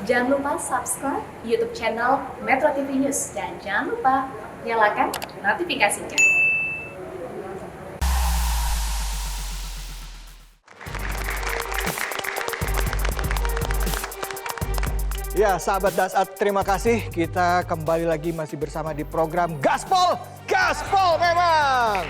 Jangan lupa subscribe YouTube channel Metro TV News dan jangan lupa nyalakan notifikasinya. Ya, sahabat Dasat, terima kasih. Kita kembali lagi masih bersama di program Gaspol. Gaspol memang.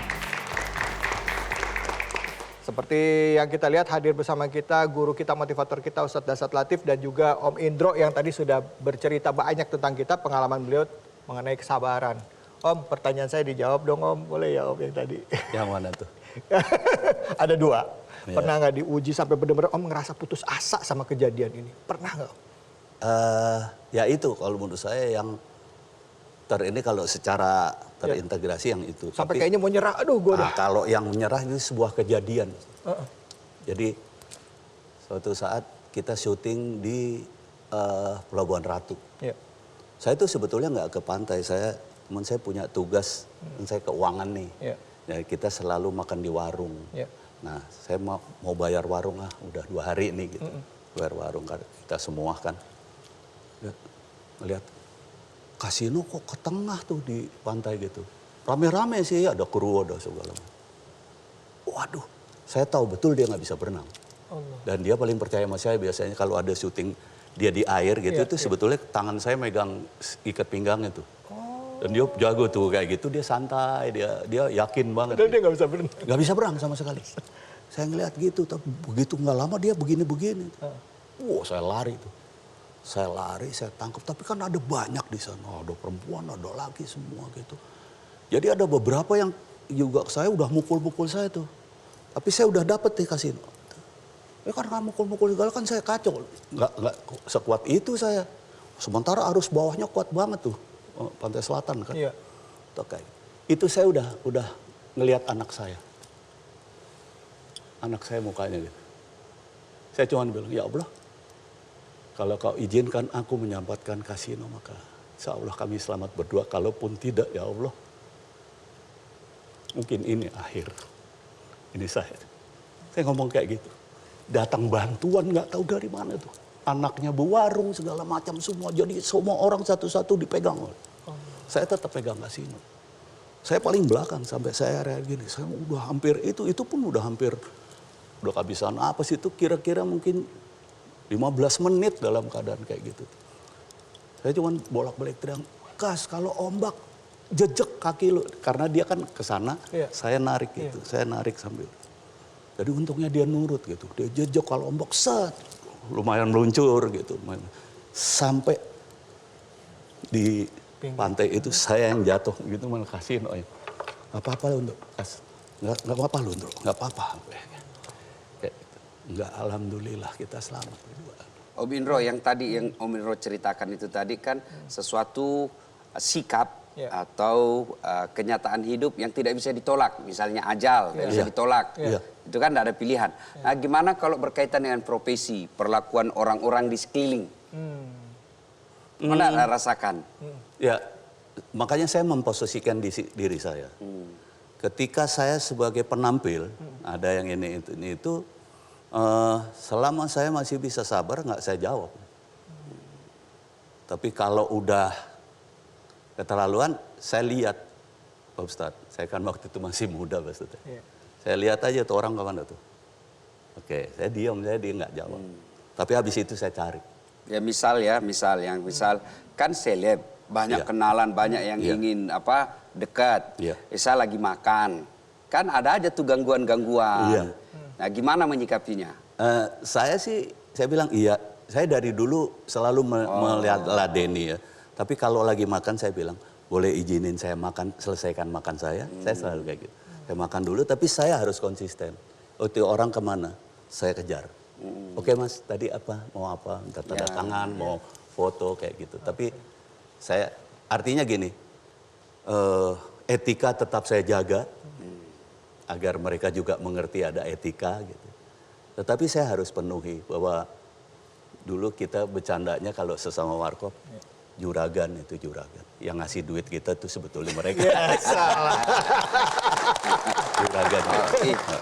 Seperti yang kita lihat, hadir bersama kita guru kita, motivator kita Ustadz Dasat Latif dan juga Om Indro yang tadi sudah bercerita banyak tentang kita, pengalaman beliau mengenai kesabaran. Om, pertanyaan saya dijawab dong Om, boleh ya Om yang tadi? Yang mana tuh? Ada dua. Ya. Pernah nggak diuji sampai benar-benar Om ngerasa putus asa sama kejadian ini? Pernah nggak Om? Ya itu kalau menurut saya yang ini kalau secara terintegrasi yang itu. Sampai tapi, kayaknya mau nyerah, aduh gue udah. Kalau yang menyerah itu sebuah kejadian. Jadi suatu saat kita syuting di Pelabuhan Ratu. Ya. Saya itu sebetulnya nggak ke pantai, teman saya punya tugas, saya keuangan nih. Ya. Ya, kita selalu makan di warung. Ya. Nah saya mau bayar warung udah 2 hari nih gitu. Bayar warung kita semua kan. Lihat kasino kok ke tengah tuh di pantai gitu. Rame-rame sih, ada kru, ada segala macam. Waduh, saya tahu betul dia nggak bisa berenang. Allah. Dan dia paling percaya sama saya biasanya kalau ada syuting dia di air gitu, itu sebetulnya tangan saya megang ikat pinggang itu. Dan dia jago tuh kayak gitu, dia santai, dia yakin banget. Dan dia nggak bisa berenang. Nggak bisa berenang sama sekali. Saya ngeliat gitu, tapi begitu nggak lama dia begini-begini. Wah, saya lari tuh. Saya lari, saya tangkap, tapi kan ada banyak di sana, ada perempuan, ada laki semua gitu. Jadi ada beberapa yang juga saya udah mukul-mukul saya tuh. Tapi saya udah dapet di kasino. Ya karena mukul-mukul segala kan saya kacau. Nggak sekuat itu saya. Sementara arus bawahnya kuat banget tuh, pantai selatan kan. Iya. Itu saya udah ngelihat anak saya. Anak saya mukanya gitu. Saya cuma bilang, ya Allah, kalau kau izinkan aku menyelamatkan kasino, maka insya Allah kami selamat berdua. Kalaupun tidak, ya Allah, mungkin ini akhir. Ini saya. Saya ngomong kayak gitu. Datang bantuan nggak tahu dari mana tuh. Anaknya berwarung segala macam semua. Jadi semua orang satu-satu dipegang. Saya tetap pegang kasino. Saya paling belakang sampai saya area gini. Saya udah hampir itu pun udah hampir udah kehabisan apa sih itu kira-kira mungkin 15 menit dalam keadaan kayak gitu. Saya cuma bolak-balik teriak, Kas kalau ombak jejek kaki lu. Karena dia kan ke sana, saya narik gitu. Saya narik sambil. Jadi untungnya dia nurut gitu. Dia jejek kalau ombak set. Lumayan meluncur gitu. Sampai di pantai itu saya yang jatuh gitu malah kasino. Gak apa-apa untuk Kas. Gak apa-apa lu untuk. Gak apa-apa. Enggak, alhamdulillah kita selamat berdua. Om Indro, yang tadi yang Om Indro ceritakan itu tadi kan sesuatu sikap atau kenyataan hidup yang tidak bisa ditolak. Misalnya ajal, tidak bisa ditolak. Itu kan tidak ada pilihan. Nah gimana kalau berkaitan dengan profesi, perlakuan orang-orang di sekeliling? Mana rasakan? Ya, makanya saya memposisikan diri saya. Ketika saya sebagai penampil, ada yang ini itu selama saya masih bisa sabar, nggak saya jawab. Tapi kalau udah keterlaluan, saya lihat, Pak Ustadz, saya kan waktu itu masih muda, Pak Ustadz. Saya lihat aja tuh orang kemana tuh. Oke, saya diam, dia nggak jawab. Tapi habis itu saya cari. Ya misal kan seleb, banyak kenalan, banyak yang ingin dekat. Misal lagi makan, kan ada aja tuh gangguan-gangguan. Nah gimana menyikapinya? Saya bilang iya. Saya dari dulu selalu melihat ladeni ya. Tapi kalau lagi makan saya bilang, boleh izinin saya makan, selesaikan makan saya. Saya selalu kayak gitu. Saya makan dulu tapi saya harus konsisten. Oh itu orang kemana? Saya kejar. Oke mas, tadi apa? Mau apa? Minta tanda tangan, mau foto kayak gitu. Tapi saya, artinya gini, etika tetap saya jaga. Agar mereka juga mengerti ada etika gitu. Tetapi saya harus penuhi bahwa dulu kita bercandanya kalau sesama warkop, juragan itu juragan. Yang ngasih duit kita itu sebetulnya mereka. Ya, salah. Juragan.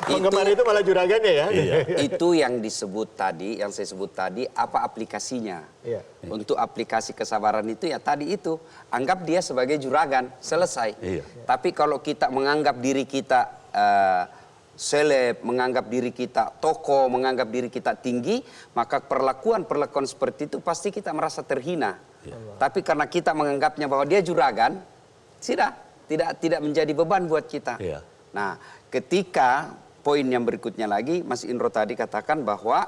Penggemar itu malah juragannya ya. Iya. Itu yang disebut tadi, yang saya sebut tadi, apa aplikasinya? Iya. Untuk aplikasi kesabaran itu ya tadi itu, anggap dia sebagai juragan, selesai. Iya. Tapi kalau kita menganggap diri kita seleb, menganggap diri kita tokoh, menganggap diri kita tinggi, maka perlakuan-perlakuan seperti itu pasti kita merasa terhina. Tapi karena kita menganggapnya bahwa dia juragan, tidak menjadi beban buat kita. Iya. Nah, ketika poin yang berikutnya lagi, Mas Indro tadi katakan bahwa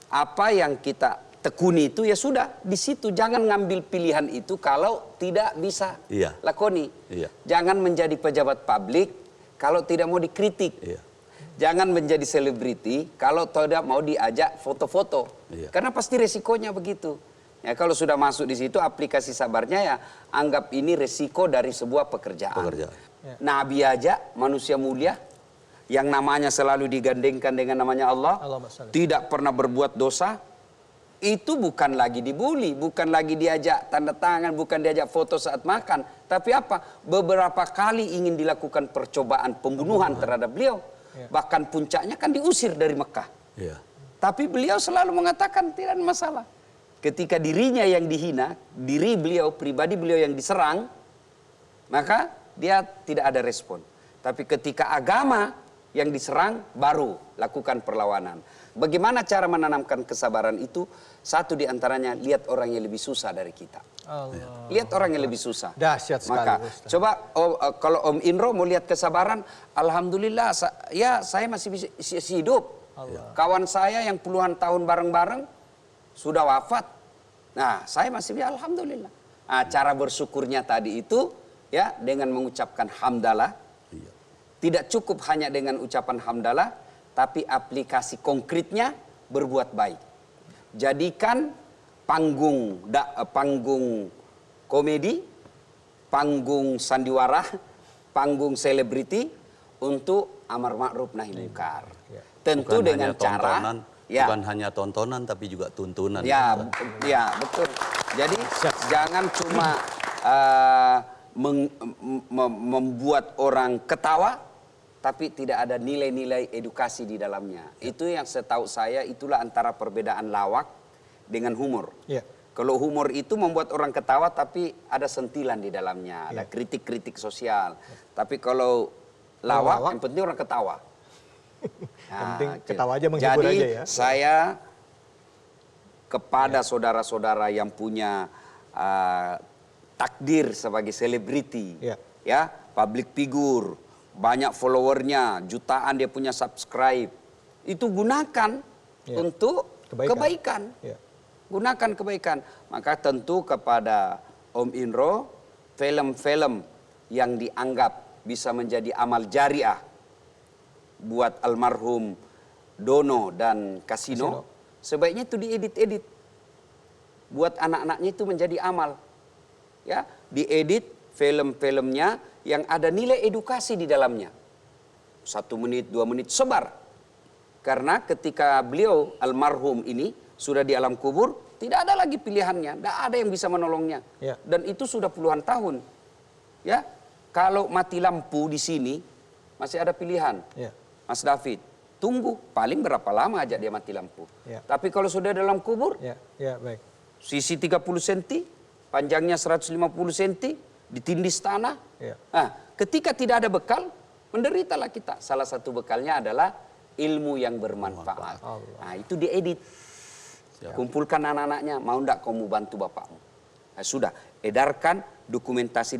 apa yang kita tekuni itu ya sudah di situ, jangan ngambil pilihan itu kalau tidak bisa lakoni. Iya. Jangan menjadi pejabat publik kalau tidak mau dikritik. Iya. Jangan menjadi selebriti kalau tidak mau diajak foto-foto. Iya. Karena pasti resikonya begitu. Ya, kalau sudah masuk di situ aplikasi sabarnya ya anggap ini resiko dari sebuah pekerjaan. Nabi aja manusia mulia yang namanya selalu digandengkan dengan namanya Allah, tidak pernah berbuat dosa, itu bukan lagi dibully, bukan lagi diajak tanda tangan, bukan diajak foto saat makan, tapi apa? Beberapa kali ingin dilakukan percobaan pembunuhan terhadap beliau. Bahkan puncaknya kan diusir dari Mekah. Tapi beliau selalu mengatakan tidak ada masalah. Ketika dirinya yang dihina, diri beliau, pribadi beliau yang diserang, maka dia tidak ada respon. Tapi ketika agama yang diserang, baru lakukan perlawanan. Bagaimana cara menanamkan kesabaran itu? Satu di antaranya, lihat orang yang lebih susah dari kita. Lihat orang yang lebih susah. Dahsyat sekali. Maka coba kalau Om Indro mau lihat kesabaran, alhamdulillah ya saya masih bisa hidup. Kawan saya yang puluhan tahun bareng-bareng sudah wafat. Nah, saya masih bisa alhamdulillah. Nah, cara bersyukurnya tadi itu ya dengan mengucapkan hamdalah. Tidak cukup hanya dengan ucapan hamdalah, tapi aplikasi konkretnya berbuat baik. Jadikan panggung komedi, panggung sandiwara, panggung selebriti untuk amar ma'ruf nahi munkar. Tentu bukan dengan cara bukan hanya tontonan tapi juga tuntunan. Ya betul. Jadi jangan cuma membuat orang ketawa, tapi tidak ada nilai-nilai edukasi di dalamnya. Itu yang setahu saya itulah antara perbedaan lawak dengan humor. Kalau humor itu membuat orang ketawa tapi ada sentilan di dalamnya, ada kritik-kritik sosial. Tapi kalau lawak yang penting orang ketawa. Nah, penting ketawa aja, menghibur aja ya. Jadi saya kepada saudara-saudara yang punya takdir sebagai selebriti, ya, public figure, banyak followernya, jutaan dia punya subscribe, itu gunakan untuk kebaikan. Gunakan kebaikan. Maka tentu kepada Om Indro, film-film yang dianggap bisa menjadi amal jariah buat almarhum Dono dan Kasino, sebaiknya itu diedit-edit. Buat anak-anaknya itu menjadi amal. Ya, diedit film-filmnya yang ada nilai edukasi di dalamnya. 1 menit, 2 menit, sebar. Karena ketika beliau almarhum ini sudah di alam kubur, tidak ada lagi pilihannya, tidak ada yang bisa menolongnya. Dan itu sudah puluhan tahun. Ya, kalau mati lampu di sini masih ada pilihan. Mas David, tunggu paling berapa lama aja dia mati lampu. Tapi kalau sudah dalam kubur, baik. Sisi 30 cm, panjangnya 150 cm, ditindis tanah. Nah, ketika tidak ada bekal, menderitalah kita. Salah satu bekalnya adalah ilmu yang bermanfaat. Nah, itu diedit. Kumpulkan anak-anaknya, mau enggak kamu bantu bapakmu? Nah, sudah, edarkan dokumentasi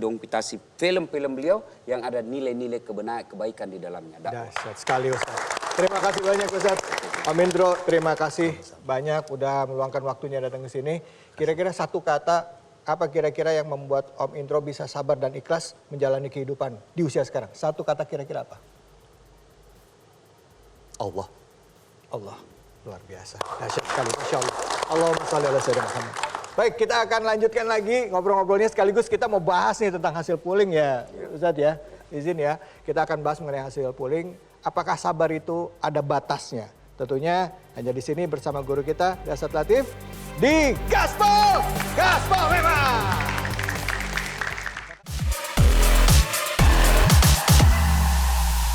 film-film beliau yang ada nilai-nilai kebaikan di dalamnya. Dahsyat sekali Ustaz. Terima kasih banyak Ustaz. Om Indro, terima kasih banyak udah meluangkan waktunya datang ke sini. Kira-kira satu kata, apa kira-kira yang membuat Om Indro bisa sabar dan ikhlas menjalani kehidupan di usia sekarang? Satu kata kira-kira apa? Allah. Luar biasa. Dahsyat sekali. Masya Allah. Allahumma sholli ala sayyidina Muhammad. Baik, kita akan lanjutkan lagi ngobrol-ngobrolnya, sekaligus kita mau bahas nih tentang hasil polling ya Ustaz ya. Izin ya, kita akan bahas mengenai hasil polling. Apakah sabar itu ada batasnya? Tentunya hanya di sini bersama guru kita, Dasat Latif, di Gaspol! Gaspol memang!